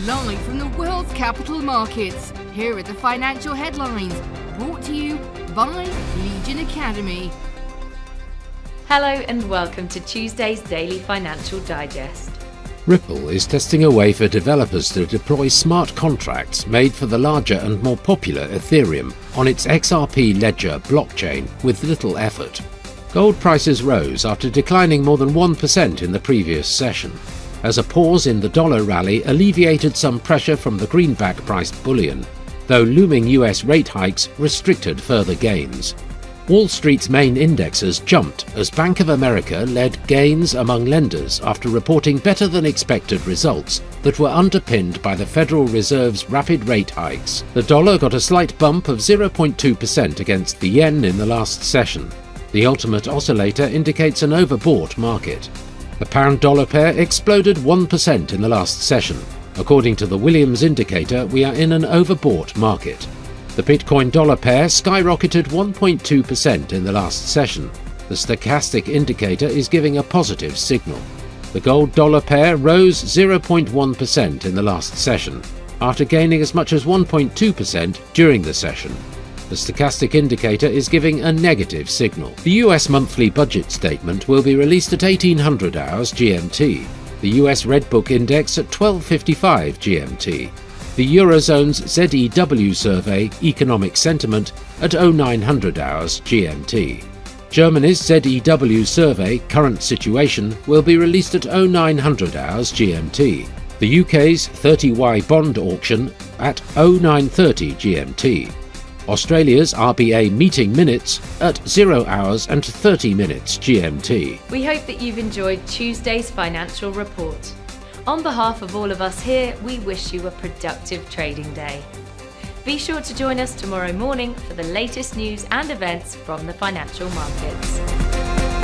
Live from the world's capital markets, here are the financial headlines, brought to you by Legion Academy. Hello and welcome to Tuesday's Daily Financial Digest. Ripple is testing a way for developers to deploy smart contracts made for the larger and more popular Ethereum on its XRP Ledger blockchain with little effort. Gold prices rose after declining more than 1% in the previous session, as a pause in the dollar rally alleviated some pressure from the greenback-priced bullion, though looming US rate hikes restricted further gains. Wall Street's main indexes jumped as Bank of America led gains among lenders after reporting better-than-expected results that were underpinned by the Federal Reserve's rapid rate hikes. The dollar got a slight bump of 0.2% against the yen in the last session. The ultimate oscillator indicates an overbought market. The pound-dollar pair exploded 1% in the last session. According to the Williams indicator, we are in an overbought market. The Bitcoin-dollar pair skyrocketed 1.2% in the last session. The stochastic indicator is giving a positive signal. The gold-dollar pair rose 0.1% in the last session, after gaining as much as 1.2% during the session. The stochastic indicator is giving a negative signal. The US monthly budget statement will be released at 1800 hours GMT, the US Redbook Index at 12:55 GMT, the Eurozone's ZEW survey Economic Sentiment at 0900 hours GMT. Germany's ZEW survey Current Situation will be released at 0900 hours GMT, the UK's 30Y bond auction at 0930 GMT. Australia's RBA meeting minutes at 0 hours and 30 minutes GMT. We hope that you've enjoyed Tuesday's financial report. On behalf of all of us here, we wish you a productive trading day. Be sure to join us tomorrow morning for the latest news and events from the financial markets.